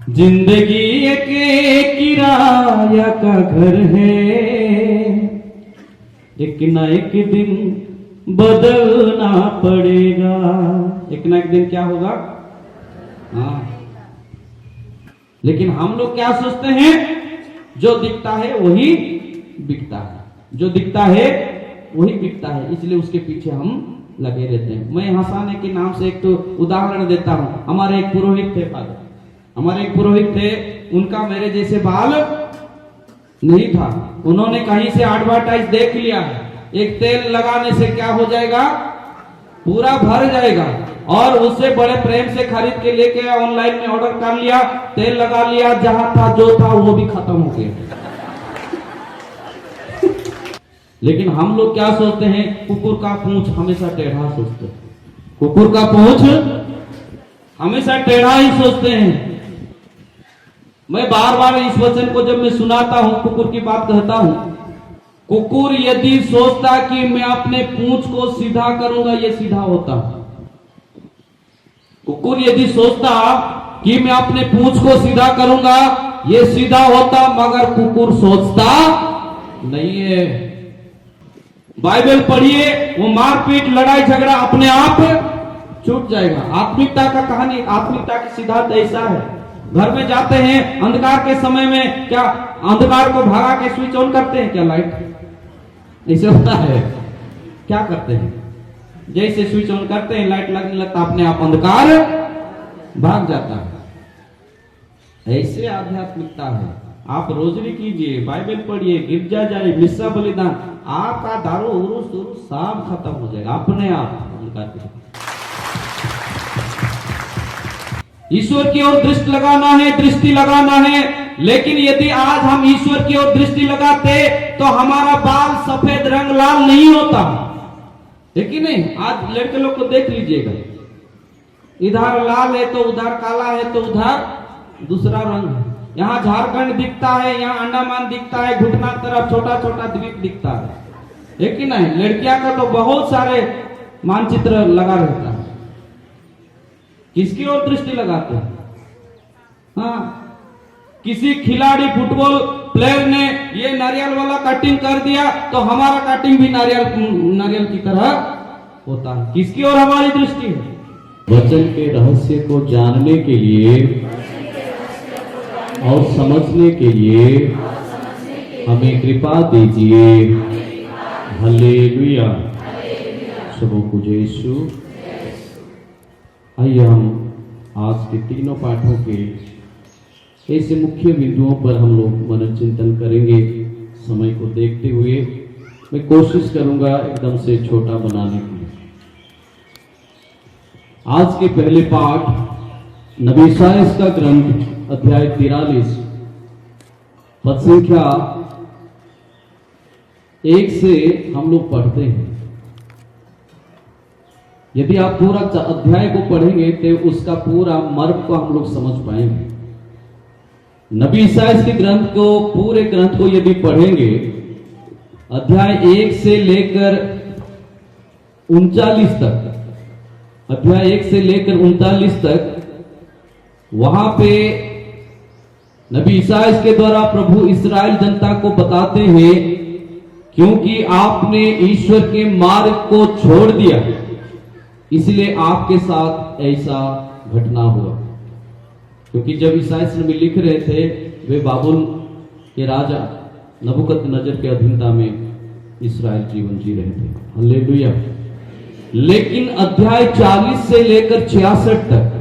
जिंदगी एक किराया का घर है, एक ना एक दिन बदलना पड़ेगा। एक ना एक दिन क्या होगा? हाँ, लेकिन हम लोग क्या सोचते हैं, जो दिखता है वही बिकता है, जो दिखता है वही बिकता है, इसलिए उसके पीछे हम लगे रहते हैं। मैं हंसाने के नाम से एक तो उदाहरण देता हूं। हमारे एक पुरोहित थे फादर, हमारे एक पुरोहित थे, उनका मेरे जैसे बाल नहीं था। उन्होंने कहीं से एडवर्टाइज देख लिया, एक तेल लगाने से क्या हो जाएगा, पूरा भर जाएगा, और उससे बड़े प्रेम से खरीद के लेके ऑनलाइन में ऑर्डर कर लिया, तेल लगा लिया, जहां था जो था वो भी खत्म हो गया। लेकिन हम लोग क्या सोचते हैं, कुकुर का पूंछ हमेशा टेढ़ा सोचते हैं, कुकुर का पूंछ हमेशा टेढ़ा ही सोचते हैं। मैं बार बार इस वचन को जब मैं सुनाता हूं, कुकुर की बात कहता हूं, कुकुर यदि सोचता कि मैं अपने पूंछ को सीधा करूंगा, ये सीधा होता। कुकुर यदि सोचता कि मैं अपने पूंछ को सीधा करूंगा, ये सीधा होता, मगर कुकुर सोचता नहीं है। बाइबल पढ़िए, वो मारपीट लड़ाई झगड़ा अपने आप छूट जाएगा। आत्मिकता का कहानी, आत्मिकता की सिद्धांत ऐसा है, घर में जाते हैं अंधकार के समय में, क्या अंधकार को भगा के स्विच ऑन करते हैं क्या? लाइट ऐसे होता है, क्या करते हैं, जैसे स्विच ऑन करते हैं लाइट लगने लगता, अपने आप अंधकार भाग जाता है। ऐसे आध्यात्मिकता है। आप रोजरी कीजिए, बाइबल पढ़िए, गिरजा जाए, मिस्सा बलिदान, आपका दारू उरुस सब खत्म हो जाएगा अपने आप अंधकार। ईश्वर की ओर दृष्टि लगाना है, दृष्टि लगाना है। लेकिन यदि आज हम ईश्वर की ओर दृष्टि लगाते तो हमारा बाल सफेद रंग लाल नहीं होता है कि नहीं? आज लड़के लोग को देख लीजिएगा, इधर लाल है तो उधर काला है तो उधर दूसरा रंग है। यहाँ झारखंड दिखता है, यहाँ अंडमान दिखता है, घुटना तरफ छोटा छोटा द्वीप दिखता है कि नहीं? लड़कियां का तो बहुत सारे मानचित्र लगा रहता है। किसकी ओर दृष्टि लगाते हैं? हाँ, किसी खिलाड़ी फुटबॉल प्लेयर ने ये नारियल वाला कटिंग कर दिया तो हमारा कटिंग भी नारियल की तरह होता है। किसकी ओर हमारी दृष्टि है? वचन के रहस्य को जानने के लिए और समझने के लिए हमें कृपा दीजिए। हालेलुया, सबों को जय यीशु। आइए हम आज के तीनों पाठों के ऐसे मुख्य बिंदुओं पर हम लोग मनन चिंतन करेंगे। समय को देखते हुए मैं कोशिश करूंगा एकदम से छोटा बनाने की। आज के पहले पाठ नबी ईसायाह का ग्रंथ अध्याय 43 पद संख्या 1 से हम लोग पढ़ते हैं। यदि आप पूरा अध्याय को पढ़ेंगे तो उसका पूरा मर्म को हम लोग समझ पाएंगे। नबी ईसायाह के ग्रंथ को, पूरे ग्रंथ को यदि पढ़ेंगे, अध्याय 1 से लेकर 39 तक, अध्याय 1 से लेकर 39 तक, वहां पे नबी ईसायाह के द्वारा प्रभु इस्राएल जनता को बताते हैं, क्योंकि आपने ईश्वर के मार्ग को छोड़ दिया, इसलिए आपके साथ ऐसा घटना हुआ। क्योंकि जब ईसायाह नबी लिख रहे थे, वे बाबुल के राजा नबूकदनेस्सर के अधीनता में इस्राएल जीवन जी रहे थे। हालेलुया। लेकिन अध्याय 40 से लेकर 66 तक,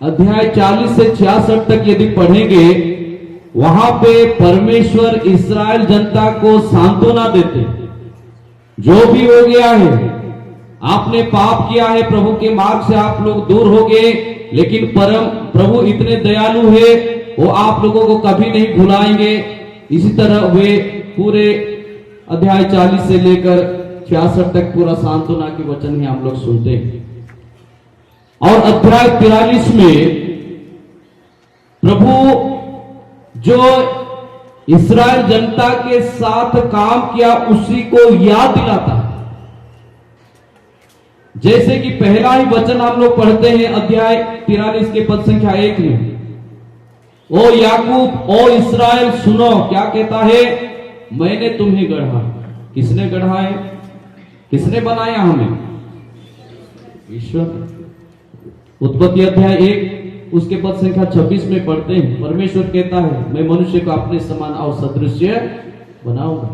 अध्याय 40 से 66 तक यदि पढ़ेंगे, वहां पे परमेश्वर इस्राएल जनता को सांत्वना देते, जो भी हो गया है, आपने पाप किया है, प्रभु के मार्ग से आप लोग दूर हो गए, लेकिन प्रभु इतने दयालु है, वो आप लोगों को कभी नहीं भुलाएंगे। इसी तरह वे पूरे अध्याय 40 से लेकर 66 तक पूरा सांत्वना के वचन ही हम लोग सुनते हैं। और अध्याय 43 में प्रभु जो इस्राएल जनता के साथ काम किया उसी को याद दिलाता है। जैसे कि पहला ही वचन हम लोग पढ़ते हैं अध्याय 43 के पद संख्या 1 में, ओ याकूब, ओ इस्राएल सुनो, क्या कहता है? मैंने तुम्हें गढ़ा। किसने गढ़ा है? किसने बनाया हमें? ईश्वर। उत्पत्ति अध्याय 1 उसके पद संख्या 26 में पढ़ते हैं, परमेश्वर कहता है मैं मनुष्य को अपने समान और सदृश्य बनाऊंगा।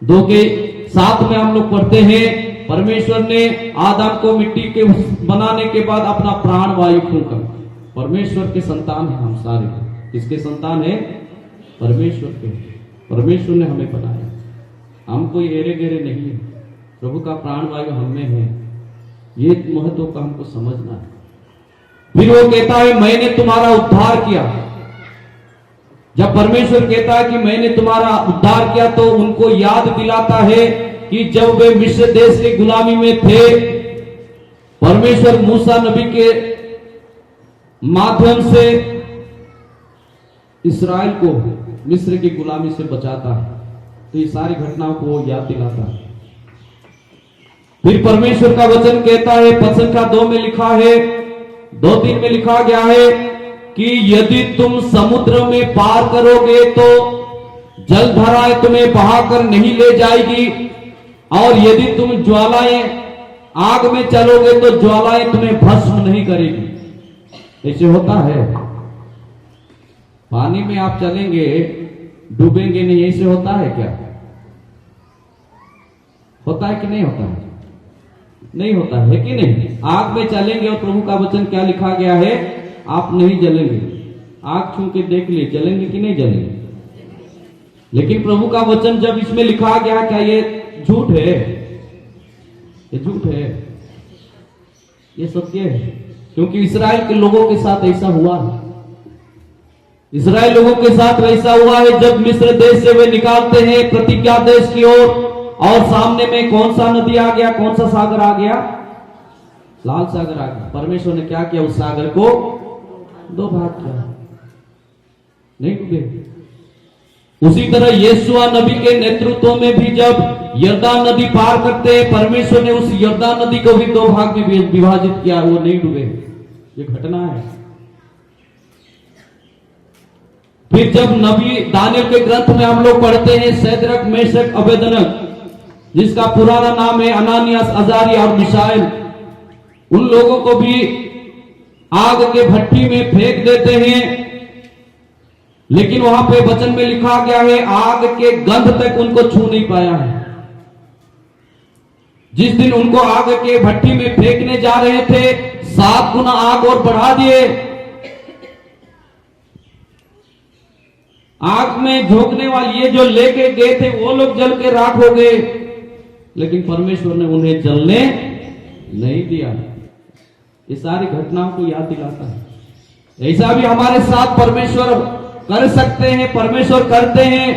2:7 में हम लोग पढ़ते हैं, परमेश्वर ने आदम को मिट्टी के बनाने के बाद अपना प्राण वायु फूंका। परमेश्वर के संतान है हम सारे। किसके संतान है? परमेश्वर के। परमेश्वर ने हमें बनाया, हम कोई एरे गेरे नहीं है। प्रभु का प्राण वायु हम में है, ये महत्व का हमको समझना है। फिर वो कहता है मैंने तुम्हारा उद्धार किया। जब परमेश्वर कहता है कि मैंने तुम्हारा उद्धार किया, तो उनको याद दिलाता है कि जब वे मिस्र देश की गुलामी में थे, परमेश्वर मूसा नबी के माध्यम से इस्राएल को मिस्र की गुलामी से बचाता है। तो ये सारी घटनाओं को वो याद दिलाता है। फिर परमेश्वर का वचन कहता है, पद संख्या 2 में लिखा है, 2:3 में लिखा गया है कि यदि तुम समुद्र में पार करोगे तो जलधाराएं तुम्हें बहाकर नहीं ले जाएगी, और यदि तुम ज्वालाएं आग में चलोगे तो ज्वालाएं तुम्हें भस्म नहीं करेगी। ऐसे होता है, पानी में आप चलेंगे डूबेंगे नहीं, ऐसे होता है क्या? होता है कि नहीं होता है? नहीं होता है कि नहीं? आग में चलेंगे और प्रभु का वचन क्या लिखा गया है? आप नहीं जलेंगे। आग छू के देख लिए, जलेंगे कि नहीं जलेंगे? लेकिन प्रभु का वचन जब इसमें लिखा गया, क्या ये झूठ है? ये झूठ है, ये सत्य है। क्योंकि इस्राएल के लोगों के साथ ऐसा हुआ है। इस्राएल लोगों के साथ वैसा हुआ है, जब मिस्र देश से वे निकालते हैं प्रतिज्ञा देश की ओर, और सामने में कौन सा नदी आ गया? कौन सा सागर आ गया? लाल सागर आ गया। परमेश्वर ने क्या किया? उस सागर को 2 भाग किया, नहीं डूबे। उसी तरह यीशुआ नबी के नेतृत्व में भी जब यरदान नदी पार करते हैं, परमेश्वर ने उस यरदान नदी को भी 2 भाग में विभाजित किया, वो नहीं डूबे। ये घटना है। फिर जब नबी दानियल के ग्रंथ में हम लोग पढ़ते हैं, शैद्रक, मेशक, अबेदनगो, जिसका पुराना नाम है अनानियास, अजारिया और मिशाएल, उन लोगों को भी आग के भट्टी में फेंक देते हैं। लेकिन वहां पे वचन में लिखा गया है, आग के गंध तक उनको छू नहीं पाया है। जिस दिन उनको आग के भट्टी में फेंकने जा रहे थे, 7 गुना आग और बढ़ा दिए। आग में झोंकने वाले ये जो लेके गए थे, वो लोग जल के राख हो गए, लेकिन परमेश्वर ने उन्हें जलने नहीं दिया। ये सारी घटनाओं को याद दिलाता है। ऐसा भी हमारे साथ परमेश्वर कर सकते हैं, परमेश्वर करते हैं।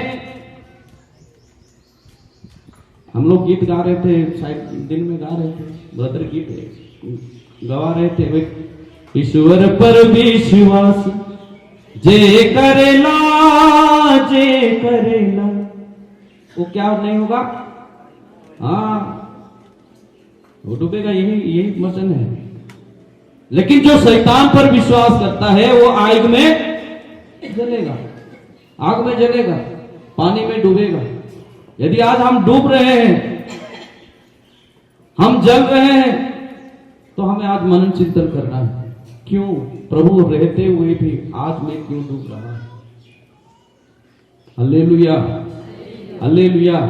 हम लोग गीत गा रहे थे, शायद दिन में गा रहे थे, ब्रदर गीत गवा रहे थे, ईश्वर पर विश्वास जे करेला, जे करेला, वो क्या नहीं होगा? हाँ, वो डूबेगा। यही वचन है। लेकिन जो शैतान पर विश्वास करता है, वो आग में जलेगा, आग में जलेगा, पानी में डूबेगा। यदि आज हम डूब रहे हैं, हम जल रहे हैं, तो हमें आज मनन चिंतन करना है, क्यों प्रभु रहते हुए भी आज मैं क्यों डूब रहा हूं? Hallelujah, hallelujah.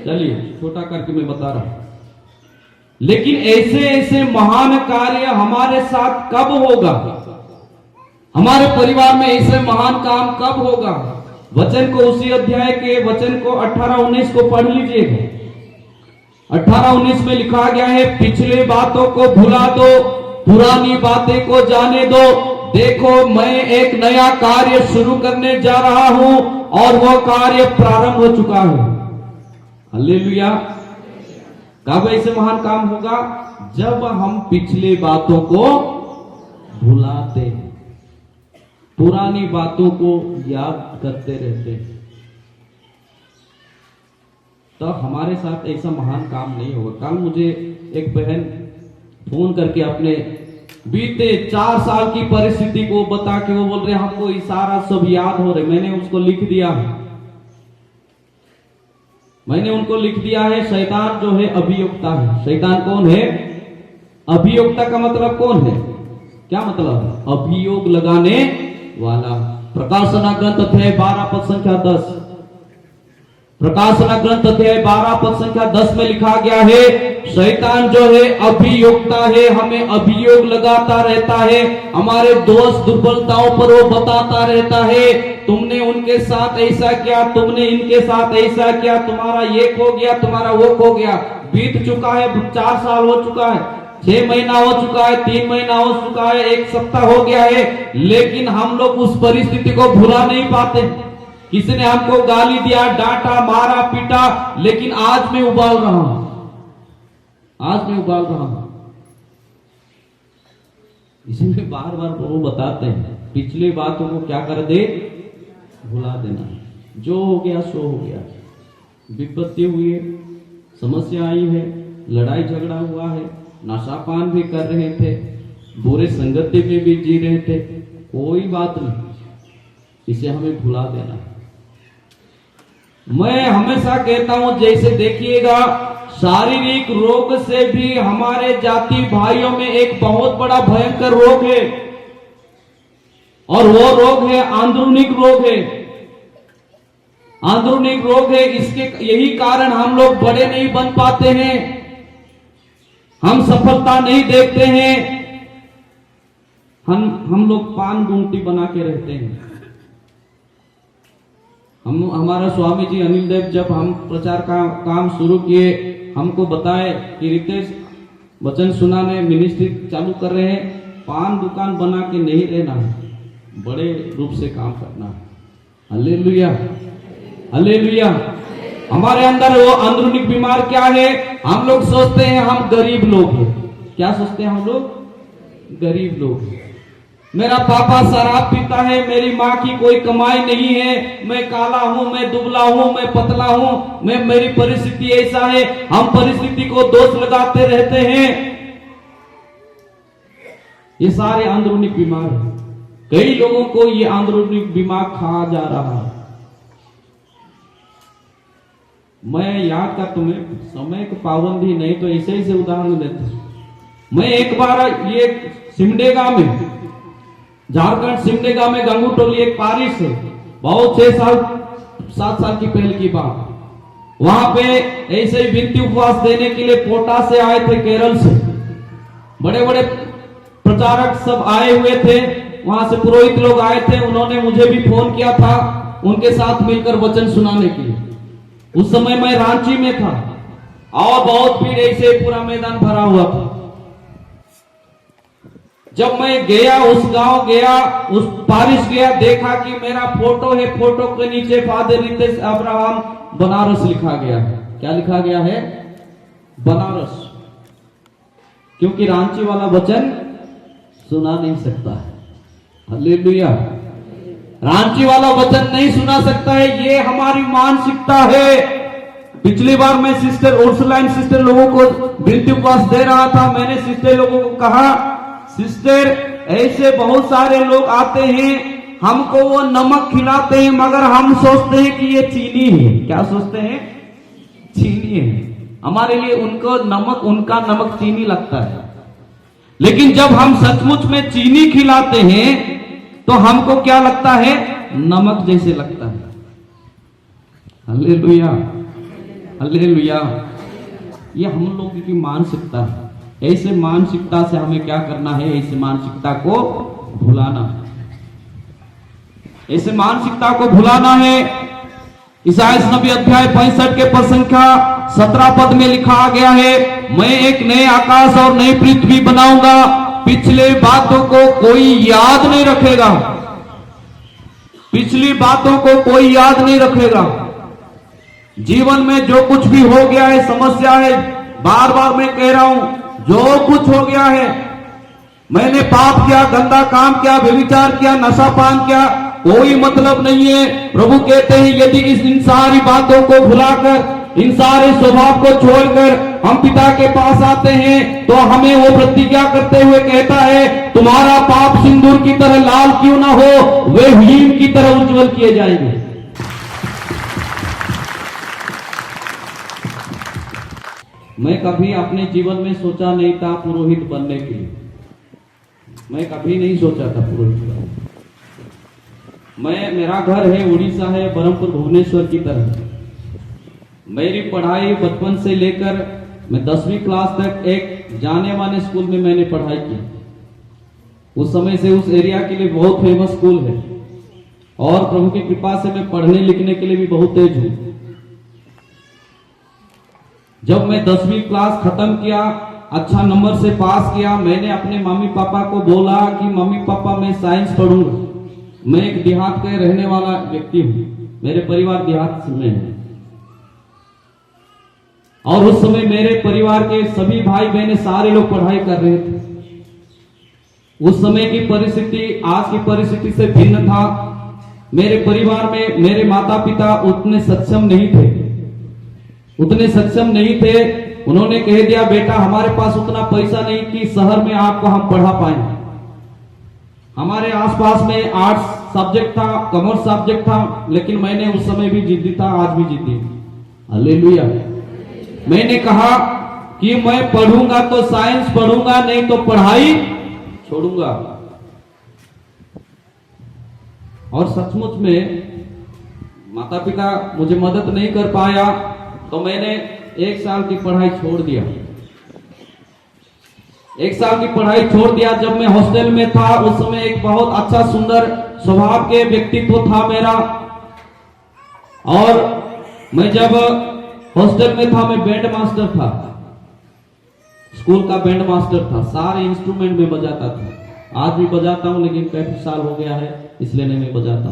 चलिए, छोटा करके मैं बता रहा हूं। लेकिन ऐसे ऐसे महान कार्य हमारे साथ कब होगा? हमारे परिवार में ऐसे महान काम कब होगा? वचन को, उसी अध्याय के वचन को 18-19 को पढ़ लीजिएगा। 18-19 में लिखा गया है, पिछले बातों को भुला दो, पुरानी बातें को जाने दो, देखो मैं एक नया कार्य शुरू करने जा रहा हूं और वह कार्य प्रारंभ हो चुका है। हालेलुया। कब ऐसे महान काम होगा? जब हम पिछले बातों को भुलाते हैं, पुरानी बातों को याद करते रहते हैं, तो हमारे साथ ऐसा महान काम नहीं होगा। कल मुझे एक बहन फोन करके अपने बीते 4 साल की परिस्थिति को बता के वो बोल रहे हमको इशारा सब याद हो रहे। मैंने उसको लिख दिया है, मैंने उनको लिख दिया है। शैतान जो है अभियोक्ता है। शैतान कौन है? अभियोक्ता का मतलब कौन है? क्या मतलब? अभियोग लगाने वाला। प्रकाशना ग्रंथ अध्याय 12 पद संख्या 10, प्रकाशना ग्रंथ अध्याय 12 पद संख्या 10 में लिखा गया है, शैतान जो है अभियोक्ता है, हमें अभियोग लगाता रहता है, हमारे दोष दुर्बलताओं पर वो बताता रहता है। तुमने उनके साथ ऐसा किया, तुमने इनके साथ ऐसा किया, तुम्हारा ये हो गया, तुम्हारा वो हो गया। बीत चुका है, 4 साल हो चुका है, 6 महीना हो चुका है, 3 महीना हो चुका है, 1 सप्ताह हो गया है, लेकिन हम लोग उस परिस्थिति को भुला नहीं पाते। किसी ने हमको गाली दिया, डांटा, मारा, पीटा, लेकिन आज मैं उबाल रहा हूं, आज मैं उबाल रहा हूं। इसमें बार बार वो बताते हैं पिछली बातों को क्या कर दे, भुला देना। जो हो गया सो हो गया। विपत्ति हुई है, समस्या आई है, लड़ाई झगड़ा हुआ है, नशापान भी कर रहे थे, बुरे संगति में भी जी रहे थे, कोई बात नहीं, इसे हमें भुला देना। मैं हमेशा कहता हूं, जैसे देखिएगा शारीरिक रोग से भी हमारे जाति भाइयों में एक बहुत बड़ा भयंकर रोग है, और वो रोग है आंदरूनिक रोग है। आंदरूनिक रोग है, इसके यही कारण हम लोग बड़े नहीं बन पाते हैं, हम सफलता नहीं देखते हैं, हम लोग पान गुंगटी बना के रहते हैं। हमारा स्वामी जी अनिल देव जब हम प्रचार का काम शुरू किए, हमको बताए कि रितेश वचन सुनाने मिनिस्ट्री चालू कर रहे हैं, पान दुकान बना के नहीं रहना है, बड़े रूप से काम करना है। Hallelujah, hallelujah. हमारे अंदर वो अंदरूनी बीमार क्या है? हम लोग सोचते हैं हम गरीब लोग हैं। क्या सोचते हैं हम लोग? गरीब लोग हैं। मेरा पापा शराब पीता है, मेरी माँ की कोई कमाई नहीं है, मैं काला हूं, मैं दुबला हूं, मैं पतला हूं, मेरी परिस्थिति ऐसा है। हम परिस्थिति को दोष लगाते रहते हैं। ये सारे अंदरूनी बीमार हैं। कई लोगों को ये अंदरूनी बीमार खा जा रहा है। मैं याद का तुम्हें समय की पाबंदी नहीं तो ऐसे उदाहरण देता हूं। मैं एक बार ये सिमडेगा में, झारखंड सिमडेगा में गंगू टोली एक पारिश है, बहुत 7 साल की पहले की बात। वहां पे ऐसे ही विनती उपवास देने के लिए कोटा से आए थे, केरल से बड़े बड़े प्रचारक सब आए हुए थे, वहां से पुरोहित लोग आए थे। उन्होंने मुझे भी फोन किया था उनके साथ मिलकर वचन सुनाने के लिए। उस समय मैं रांची में था और बहुत भीड़, ऐसे पूरा मैदान भरा हुआ था। जब मैं गया, उस गांव गया, उस पारिश गया, देखा कि मेरा फोटो है, फोटो के नीचे फादर रितेश अब्राहम बनारस लिखा गया है। क्या लिखा गया है? बनारस। क्योंकि रांची वाला वचन सुना नहीं सकता है। हालेलुया। रांची वाला वचन नहीं सुना सकता है, ये हमारी मानसिकता है। पिछली बार मैं सिस्टर उर्सुलाइन सिस्टर लोगों को विनती उपवास दे रहा था। मैंने सिस्टर लोगों को कहा, सिस्टर ऐसे बहुत सारे लोग आते हैं, हमको वो नमक खिलाते हैं, मगर हम सोचते हैं कि ये चीनी है। क्या सोचते हैं? चीनी है। हमारे लिए उनको नमक, उनका नमक चीनी लगता है। लेकिन जब हम सचमुच में चीनी खिलाते हैं तो हमको क्या लगता है? नमक जैसे लगता है। Hallelujah, hallelujah. ये हम लोगों की मानसिकता है। ऐसे मानसिकता से हमें क्या करना है? ऐसे मानसिकता को भुलाना है, ऐसे मानसिकता को भुलाना है। इसायाह नबी अध्याय 65 के पद संख्या 17 पद में लिखा गया है, मैं एक नए आकाश और नई पृथ्वी बनाऊंगा, पिछले बातों को कोई याद नहीं रखेगा। पिछली बातों को कोई याद नहीं रखेगा। जीवन में जो कुछ भी हो गया है, समस्या है, बार बार मैं कह रहा हूं, जो कुछ हो गया है, मैंने पाप किया, गंदा काम किया, व्यभिचार किया, नशापान किया, कोई मतलब नहीं है। प्रभु कहते हैं यदि इन सारी बातों को भुलाकर, इन सारे स्वभाव को छोड़कर हम पिता के पास आते हैं तो हमें वो प्रतिज्ञा करते हुए कहता है, तुम्हारा पाप सिंदूर की तरह लाल क्यों ना हो, वे हिम की तरह उज्जवल किए जाएंगे। मैं कभी अपने जीवन में सोचा नहीं था पुरोहित बनने के लिए। मैं कभी नहीं सोचा था पुरोहित बनने। मेरा घर है उड़ीसा है, बरहमपुर भुवनेश्वर की तरफ। मेरी पढ़ाई बचपन से लेकर मैं 10वीं क्लास तक एक जाने माने स्कूल में मैंने पढ़ाई की। उस समय से उस एरिया के लिए बहुत फेमस स्कूल है और प्रभु की कृपा से मैं पढ़ने लिखने के लिए भी बहुत तेज हूं। जब मैं 10वीं क्लास खत्म किया, अच्छा नंबर से पास किया, मैंने अपने मम्मी पापा को बोला कि मम्मी पापा मैं साइंस पढ़ूंगा। मैं एक देहात का रहने वाला व्यक्ति हूं, मेरे परिवार देहात में है और उस समय मेरे परिवार के सभी भाई बहने सारे लोग पढ़ाई कर रहे थे। उस समय की परिस्थिति आज की परिस्थिति से भिन्न था। मेरे परिवार में मेरे माता पिता उतने सक्षम नहीं थे। उन्होंने कह दिया, बेटा हमारे पास उतना पैसा नहीं कि शहर में आपको हम पढ़ा पाए। हमारे आसपास में आर्ट्स सब्जेक्ट था, कॉमर्स सब्जेक्ट था, लेकिन मैंने उस समय भी जिद्दी था, आज भी जिद्दी। हालेलुया। मैंने कहा कि मैं पढ़ूंगा तो साइंस पढ़ूंगा, नहीं तो पढ़ाई छोड़ूंगा। और सचमुच में माता पिता मुझे मदद नहीं कर पाया तो मैंने 1 साल की पढ़ाई छोड़ दिया। 1 साल की पढ़ाई छोड़ दिया। जब मैं हॉस्टल में था उस समय एक बहुत अच्छा सुंदर स्वभाव के व्यक्तित्व था मेरा, और मैं जब हॉस्टल में था मैं बैंड मास्टर था, स्कूल का बैंड मास्टर था। सारे इंस्ट्रूमेंट में बजाता था, आज भी बजाता हूं, लेकिन काफी साल हो गया है इसलिए नहीं मैं बजाता।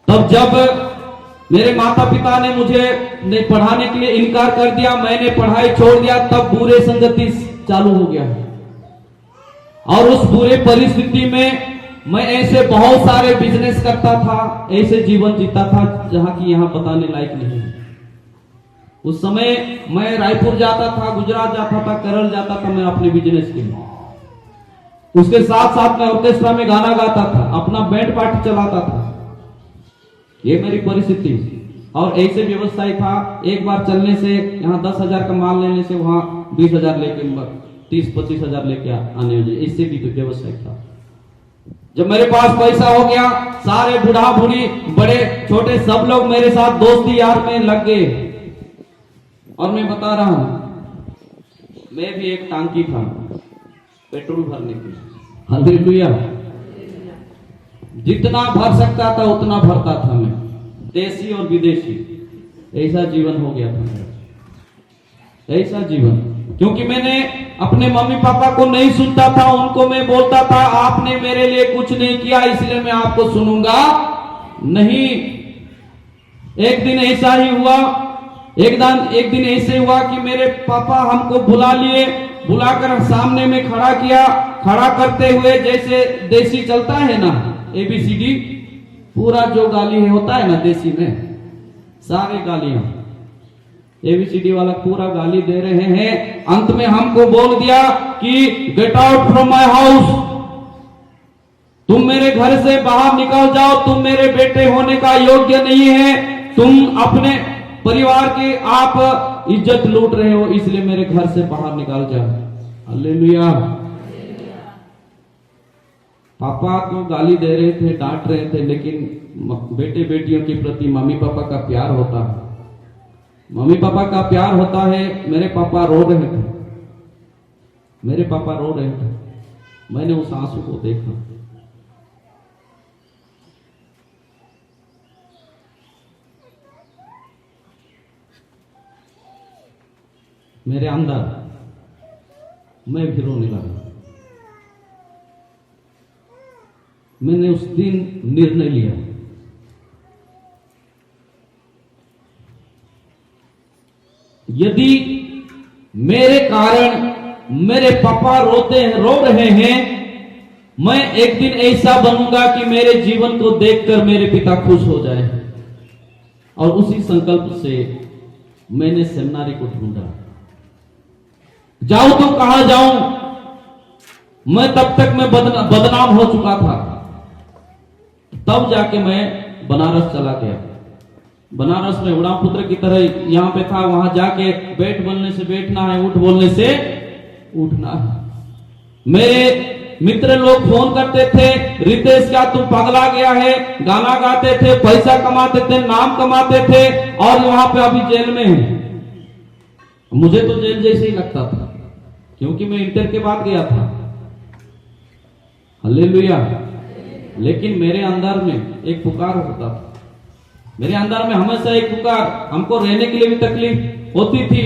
तब जब मेरे माता पिता ने मुझे पढ़ाने के लिए इनकार कर दिया, मैंने पढ़ाई छोड़ दिया, तब बुरे संगति चालू हो गया। और उस बुरे परिस्थिति में मैं ऐसे बहुत सारे बिजनेस करता था, ऐसे जीवन जीता था जहां की यहां बताने लायक नहीं। उस समय मैं रायपुर जाता था, गुजरात जाता था, केरल जाता था, मैं अपने बिजनेस के लिए। उसके साथ साथ मैं ऑर्केस्ट्रा में गाना गाता था, अपना बैंड पार्टी चलाता था। ये मेरी परिस्थिति और ऐसे व्यवसाय था। एक बार चलने से यहाँ 10,000 का माल लेने से वहां 20,000 लेके 30-25 हजार लेके आने वाले, इससे भी व्यवसाय था। जब मेरे पास पैसा हो गया, सारे बूढ़ा बूढ़ी बड़े छोटे सब लोग मेरे साथ दोस्ती यार में लग गए। और मैं बता रहा हूं, मैं भी एक टांकी था पेट्रोल भरने की। हालेलुया। जितना भर सकता था उतना भरता था मैं, देसी और विदेशी। ऐसा जीवन हो गया था मेरा, ऐसा जीवन। क्योंकि मैंने अपने मम्मी पापा को नहीं सुनता था, उनको मैं बोलता था आपने मेरे लिए कुछ नहीं किया इसलिए मैं आपको सुनूंगा नहीं। एक दिन ऐसा ही हुआ, एक दिन ऐसे हुआ कि मेरे पापा हमको बुला लिए, बुलाकर सामने में खड़ा किया। खड़ा करते हुए जैसे देसी चलता है ना, ABCD पूरा जो गाली है होता है ना देसी में, सारे गालियां ABCD वाला पूरा गाली दे रहे हैं। अंत में हमको बोल दिया कि get out from my house, तुम मेरे घर से बाहर निकल जाओ, तुम मेरे बेटे होने का योग्य नहीं है, तुम अपने परिवार की आप इज्जत लूट रहे हो, इसलिए मेरे घर से बाहर निकल जाओ। हालेलुया। पापा तो गाली दे रहे थे, डांट रहे थे, लेकिन बेटे बेटियों के प्रति मम्मी पापा का प्यार होता है, मम्मी पापा का प्यार होता है। मेरे पापा रो रहे थे, मेरे पापा रो रहे थे, मैंने उस आंसू को देखा। मेरे अंदर मैं भी रोने लगा। मैंने उस दिन निर्णय लिया, यदि मेरे कारण मेरे पापा रो रहे हैं, मैं एक दिन ऐसा बनूंगा कि मेरे जीवन को देखकर मेरे पिता खुश हो जाए। और उसी संकल्प से मैंने सेमिनारी को ढूंढा, जाऊं तो कहां जाऊं, मैं तब तक मैं बदनाम हो चुका था। तब जाके मैं बनारस चला गया। बनारस में उड़ापुत्र की तरह यहां पे था, वहां जाके बैठ बोलने से बैठना है, उठ बोलने से उठना है। मेरे मित्र लोग फोन करते थे, रितेश क्या तुम पगला गया है, गाना गाते थे, पैसा कमाते थे, नाम कमाते थे और वहां पे अभी जेल में है। मुझे तो जेल जैसे ही लगता था, क्योंकि मैं इंटर के बाद गया था। हालेलुया। लेकिन मेरे अंदर में एक पुकार होता था, मेरे अंदर में हमेशा एक पुकार। हमको रहने के लिए भी तकलीफ होती थी,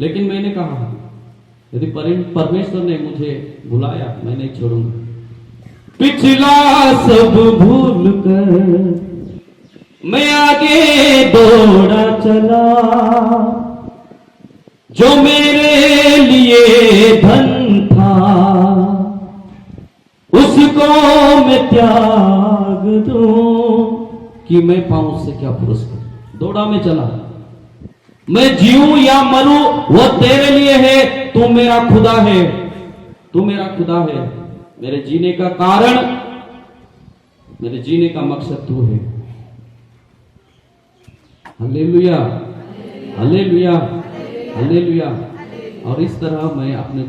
लेकिन मैंने कहा यदि परमेश्वर ने मुझे बुलाया मैं नहीं छोड़ूंगा। पिछला सब भूल कर मैं आगे दौड़ा चला, जो मेरे लिए धन था उसको मैं त्याग दूं कि मैं पाऊं उससे क्या पुरस्कार। दौड़ा में चला, मैं जीऊं या मरूं वो तेरे लिए है, तू मेरा खुदा है, तू मेरा खुदा है। मेरे जीने का कारण, मेरे जीने का मकसद तू है। Hallelujah, hallelujah, hallelujah. और इस तरह मैं अपने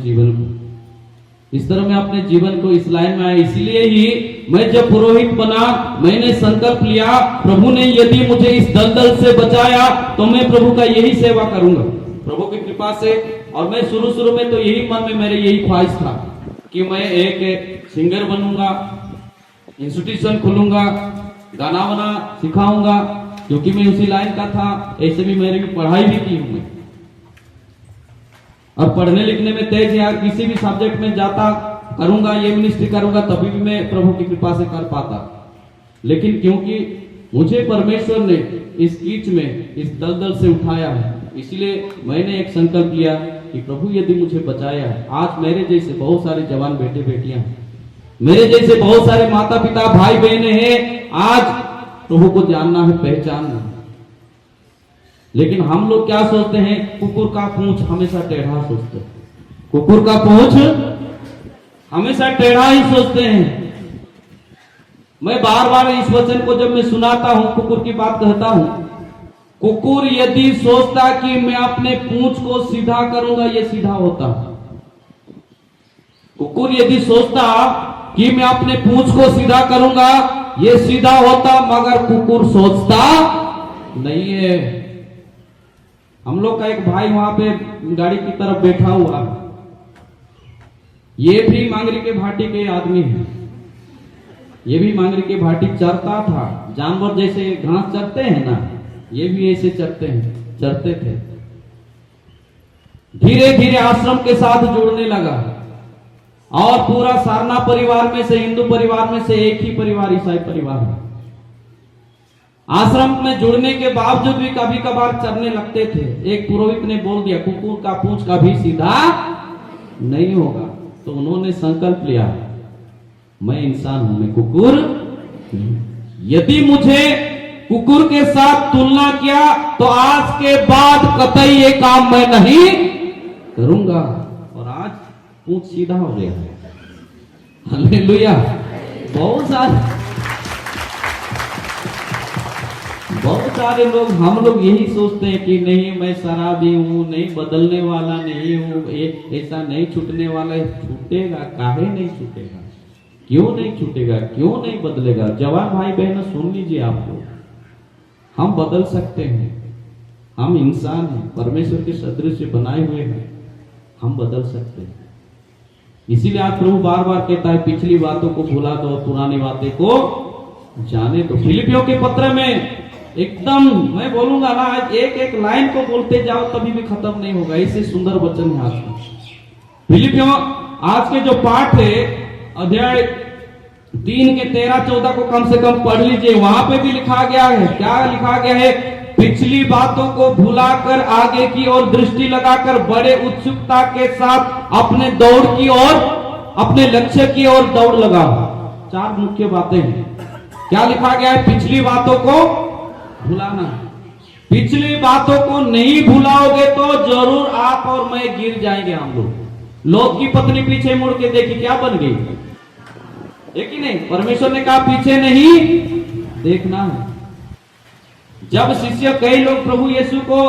जीवन को इस लाइन में आया। इसलिए ही मैं जब पुरोहित बना, मैंने संकल्प लिया, प्रभु ने यदि मुझे इस दलदल से बचाया तो मैं प्रभु का यही सेवा करूंगा, प्रभु की कृपा से। और मैं शुरू में तो यही मन में मेरे यही ख्वाहिश था कि मैं एक सिंगर बनूंगा, इंस्टीट्यूशन खोलूंगा, गाना बना सिखाऊंगा, क्योंकि मैं उसी लाइन का था। ऐसे भी मेरी पढ़ाई भी की हूं मैं, और पढ़ने लिखने में तेज है, किसी भी सब्जेक्ट में जाता करूंगा, ये मिनिस्ट्री करूंगा, तभी भी मैं प्रभु की कृपा से कर पाता। लेकिन क्योंकि मुझे परमेश्वर ने इस कीच में, इस दलदल से उठाया है, इसलिए मैंने एक संकल्प लिया कि प्रभु यदि मुझे बचाया है, आज मेरे जैसे बहुत सारे जवान बेटे बेटियां, मेरे जैसे बहुत सारे माता पिता भाई बहने हैं, आज प्रभु को जानना है, पहचानना है। लेकिन हम लोग क्या सोचते हैं, कुकुर का पूंछ हमेशा टेढ़ा सोचते हैं, कुकुर का पूंछ हमेशा टेढ़ा ही सोचते हैं। मैं बार बार इस वचन को जब मैं सुनाता हूं, कुकुर की बात कहता हूं, कुकुर यदि सोचता कि मैं अपने पूंछ को सीधा करूंगा, ये सीधा होता। कुकुर यदि सोचता कि मैं अपने पूंछ को सीधा करूंगा, ये सीधा होता, मगर कुकुर सोचता नहीं है। हम लोग का एक भाई वहां पे गाड़ी की तरफ बैठा हुआ, ये भी मांगरी के भाटी के आदमी है, ये भी मांगरी के भाटी चरता था, जानवर जैसे घास चरते हैं ना, ये भी ऐसे चरते थे। धीरे धीरे आश्रम के साथ जुड़ने लगा, और पूरा सारना परिवार में से, हिंदू परिवार में से एक ही परिवार ईसाई परिवार है। आश्रम में जुड़ने के बावजूद भी कभी कभार चरने लगते थे। एक पुरोहित ने बोल दिया, कुकुर का पूंछ कभी सीधा नहीं होगा। तो उन्होंने संकल्प लिया, मैं इंसान हूं, मैं कुकुर। यदि मुझे कुकुर के साथ तुलना किया तो आज के बाद कतई ये काम मैं नहीं करूंगा। और आज पूंछ सीधा हो गया है। हालेलुया। बहुत सारे लोग, हम लोग यही सोचते हैं कि नहीं मैं शराबी हूं, नहीं बदलने वाला नहीं हूं, ऐसा नहीं छूटने वाला है। छूटेगा, काहे नहीं छूटेगा, क्यों नहीं छूटेगा, क्यों नहीं बदलेगा। जवान भाई बहनों सुन लीजिए, आप लोग, हम बदल सकते हैं, हम इंसान हैं, परमेश्वर के सदृश बनाए हुए हैं, हम बदल सकते हैं। इसीलिए आज प्रभु बार बार कहता है, पिछली बातों को भुला दो, पुरानी बातें को जाने दो। फिलिपियों के पत्र में एकदम मैं बोलूंगा ना, आज एक एक लाइन को बोलते जाओ तभी भी खत्म नहीं होगा, ऐसे सुंदर वचन है आज का। फिलिपियों आज के जो पाठ है, अध्याय 3 के 13-14 को कम से कम पढ़ लीजिए। वहां पे भी लिखा गया है, क्या लिखा गया है, पिछली बातों को भुलाकर आगे की ओर दृष्टि लगाकर बड़े उत्सुकता के साथ अपने दौड़ की ओर, अपने लक्ष्य की ओर दौड़ लगाओ। 4 मुख्य बातें हैं। क्या लिखा गया है, पिछली बातों को भुलाना, पिछली बातों को नहीं भुलाओगे तो जरूर आप और मैं गिर जाएंगे। हम लोग लोत की पत्नी पीछे मुड़ के देखी, क्या बन गई? है कि नहीं? परमेश्वर ने कहा पीछे नहीं देखना है। जब शिष्य कई लोग प्रभु यीशु को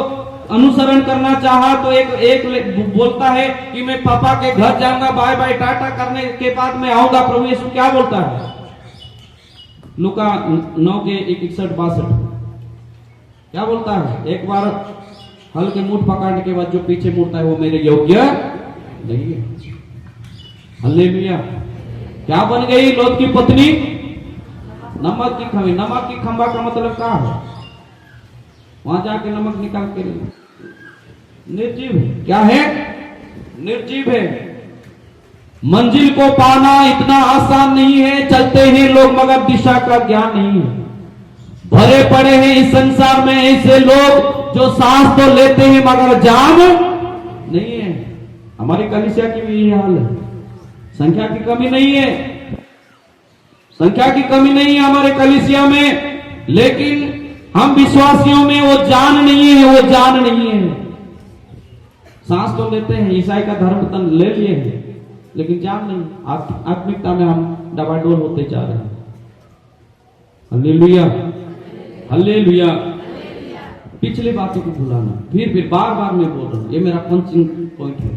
अनुसरण करना चाहा तो एक बोलता है कि मैं पापा के घर जाऊंगा, बाय बाय टाटा करने के बाद मैं आऊंगा। प्रभु यीशु क्या बोलता है? लूका 9 के 61-62 क्या बोलता है? एक बार हल के मुठ पकड़ने के बाद जो पीछे मुड़ता है वो मेरे योग्य नहीं है। हालेलुया। क्या बन गई लोत की पत्नी? नमक की खमी। नमक की खंबा का मतलब क्या है? वहां जाके नमक निकाल के निर्जीव है। क्या है? निर्जीव है। मंजिल को पाना इतना आसान नहीं है। चलते हैं लोग मगर दिशा का ज्ञान नहीं है। भरे पड़े हैं इस संसार में ऐसे लोग जो सांस तो लेते हैं मगर जान नहीं है। हमारी कलीसिया की भी यही हाल है। संख्या की कमी नहीं है, संख्या की कमी नहीं है हमारे कलीसिया में, लेकिन हम विश्वासियों में वो जान नहीं है, वो जान नहीं है। सांस तो लेते हैं, ईसाई का धर्म तन ले लिए हैं, लेकिन जान नहीं। आत्मिकता में हम डबाडोल होते जा रहे हैं। Hallelujah, hallelujah. पिछली बातों को भुलाना, फिर बार बार मैं बोल रहा हूं, ये मेरा पंचिंग पॉइंट है।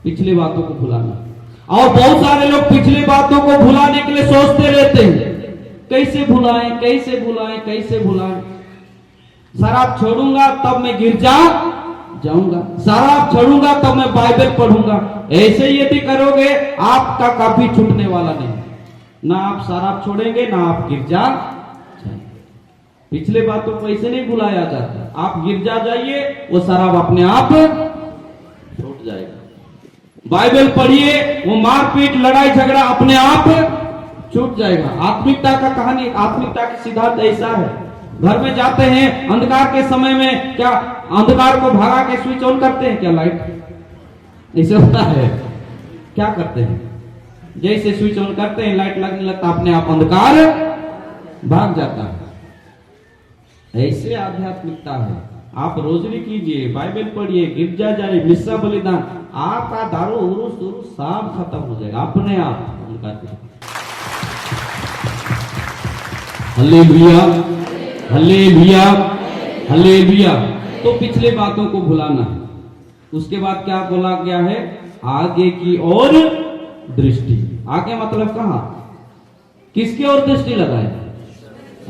पिछली बातों को भुलाना। और बहुत सारे लोग पिछली बातों को भुलाने के लिए सोचते रहते हैं, कैसे भुलाएं, कैसे भुलाएं, कैसे भुलाएं। शराब छोड़ूंगा तब मैं गिर जाऊंगा, शराब छोड़ूंगा तब मैं बाइबल पढ़ूंगा। ऐसे यदि करोगे आपका कभी छूटने वाला नहीं। ना आप शराब छोड़ेंगे ना आप गिर जाएंगे। पिछले बातों को ऐसे नहीं भुलाया जाता। आप गिर जाइए, वो शराब अपने आप छूट जाएगा। बाइबल पढ़िए, वो मारपीट लड़ाई झगड़ा अपने आप छूट जाएगा। आत्मिकता का कहानी, आत्मिकता की सिद्धांत ऐसा है। घर में जाते हैं अंधकार के समय में, क्या अंधकार को भगा के स्विच ऑन करते हैं? क्या लाइट ऐसे होता है? क्या करते हैं? जैसे स्विच ऑन करते हैं लाइट लगने लगता, अपने आप अंधकार भाग जाता है। ऐसे आध्यात्मिकता है। आप रोजरी कीजिए, बाइबल पढ़िए, गिरजा जाइए, मिस्सा बलिदान, आपका दारू उरुस सब खत्म हो जाएगा अपने आप। Hallelujah, hallelujah, hallelujah. तो पिछले बातों को भुलाना है। उसके बाद क्या बोला गया है? आगे की ओर दृष्टि। आगे मतलब कहां? किसकी ओर दृष्टि लगाए?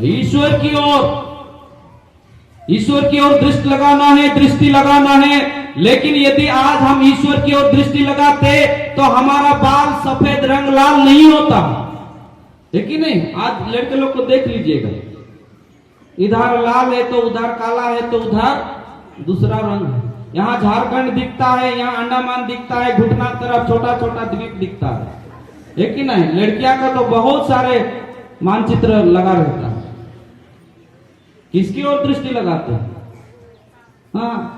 ईश्वर की ओर। ईश्वर की ओर दृष्टि लगाना है, दृष्टि लगाना है। लेकिन यदि आज हम ईश्वर की ओर दृष्टि लगाते तो हमारा बाल सफेद रंग लाल नहीं होता है कि नहीं? आज लड़के लोग को देख लीजिएगा, इधर लाल है तो उधर काला है तो उधर दूसरा रंग है। यहाँ झारखंड दिखता है, यहाँ अंडमान दिखता है, घुटना तरफ छोटा छोटा द्वीप दिखता है कि नहीं? लड़कियां का तो बहुत सारे मानचित्र लगा रहता है। किसकी ओर दृष्टि लगाते हैं? हाँ,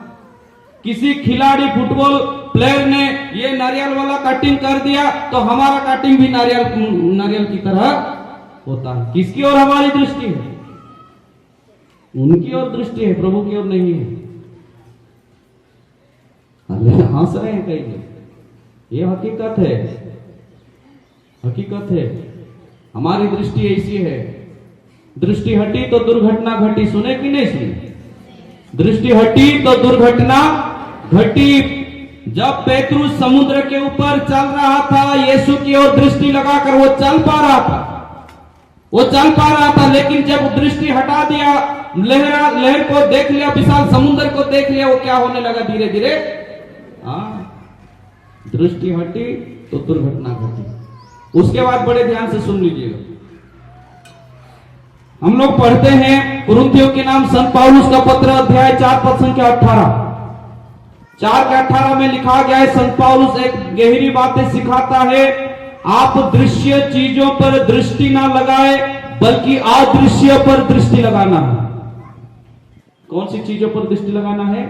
किसी खिलाड़ी फुटबॉल प्लेयर ने ये नारियल वाला कटिंग कर दिया तो हमारा कटिंग भी नारियल की तरह होता है। किसकी ओर हमारी दृष्टि है? उनकी ओर दृष्टि है, प्रभु की ओर नहीं है। हंस रहे हैं कई लोग, ये हकीकत है, हकीकत है। हमारी दृष्टि ऐसी है। दृष्टि हटी तो दुर्घटना घटी। सुने कि नहीं सुने? दृष्टि हटी तो दुर्घटना घटी। जब पेतरुस समुद्र के ऊपर चल रहा था, यीशु की ओर दृष्टि लगाकर वो चल पा रहा था, लेकिन जब दृष्टि हटा दिया, लहर को देख लिया, विशाल समुद्र को देख लिया, वो क्या होने लगा? धीरे धीरे दृष्टि हटी तो दुर्घटना घटी। उसके बाद बड़े ध्यान से सुन लीजिएगा। हम लोग पढ़ते हैं कुरिन्थियों के नाम संत पौलुस का पत्र, अध्याय 4 पद संख्या 18। 4 के 18 में लिखा गया है, संत पौलुस एक गहरी बातें सिखाता है। आप दृश्य चीजों पर दृष्टि ना लगाए, बल्कि अदृश्य पर दृष्टि लगाना है। कौन सी चीजों पर दृष्टि लगाना है?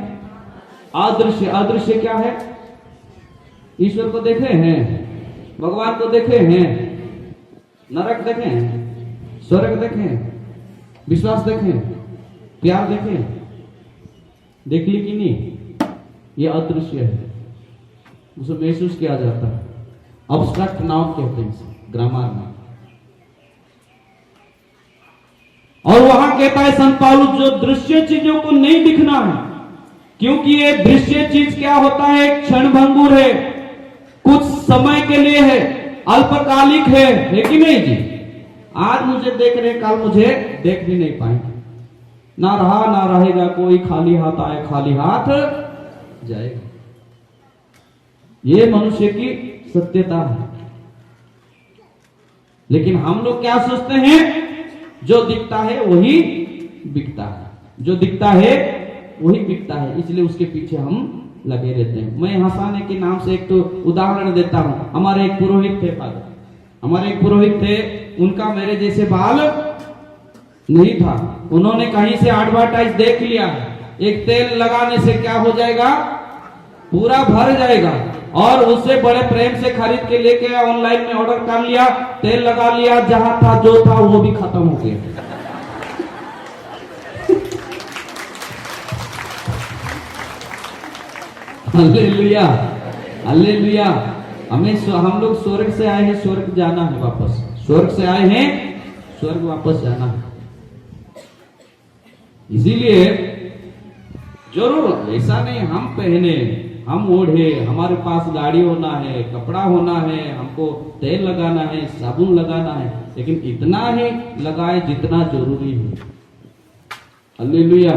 अदृश्य। अदृश्य क्या है? ईश्वर को देखे हैं, भगवान को देखे हैं, नरक देखे हैं, स्वर्ग देखे, विश्वास देखें, प्यार देखें, देख ली कि नहीं? ये अदृश्य है, उसे महसूस किया जाता है। अब्स्ट्रैक्ट नाउन कहते हैं इसे ग्रामर में। और वहां कहता है संत पौलुस, जो दृश्य चीजों को नहीं दिखना है, क्योंकि ये दृश्य चीज क्या होता है? एक क्षणभंगुर है, कुछ समय के लिए है, अल्पकालिक है कि नहीं जी? आज मुझे देख रहे, कल मुझे देख भी नहीं पाएंगे। ना रहा ना रहेगा, कोई खाली हाथ आए खाली हाथ जाएगा। ये मनुष्य की सत्यता है। लेकिन हम लोग क्या सोचते हैं? जो दिखता है वही बिकता है, जो दिखता है वही बिकता है, इसलिए उसके पीछे हम लगे रहते हैं। मैं हंसाने के नाम से एक तो उदाहरण देता हूं। हमारे एक पुरोहित थे फादर, हमारे एक पुरोहित थे, उनका मेरे जैसे बाल नहीं था। उन्होंने कहीं से एडवर्टाइज देख लिया, एक तेल लगाने से क्या हो जाएगा? पूरा भर जाएगा। और उससे बड़े प्रेम से खरीद के लेके ऑनलाइन में ऑर्डर कर लिया, तेल लगा लिया, जहां था जो था वो भी खत्म हो गया। Hallelujah, hallelujah. हम लोग स्वर्ग से आए हैं, स्वर्ग जाना है वापस। स्वर्ग से आए हैं, स्वर्ग वापस जाना है। इसीलिए जरूर ऐसा नहीं हम पहने, हम ओढ़े, हमारे पास गाड़ी होना है, कपड़ा होना है, हमको तेल लगाना है, साबुन लगाना है, लेकिन इतना ही लगाए जितना जरूरी है। हालेलुया।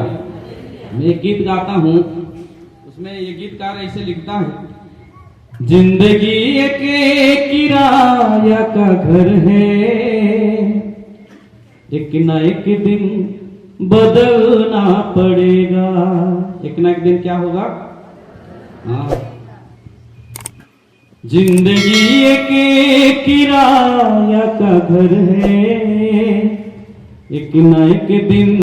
मैं एक गीत गाता हूं, उसमें ये गीतकार ऐसे लिखता है, जिंदगी एक किराया का घर है, एक ना एक दिन बदलना पड़ेगा। एक ना एक दिन क्या होगा? हाँ, जिंदगी एक किराया का घर है, एक ना एक दिन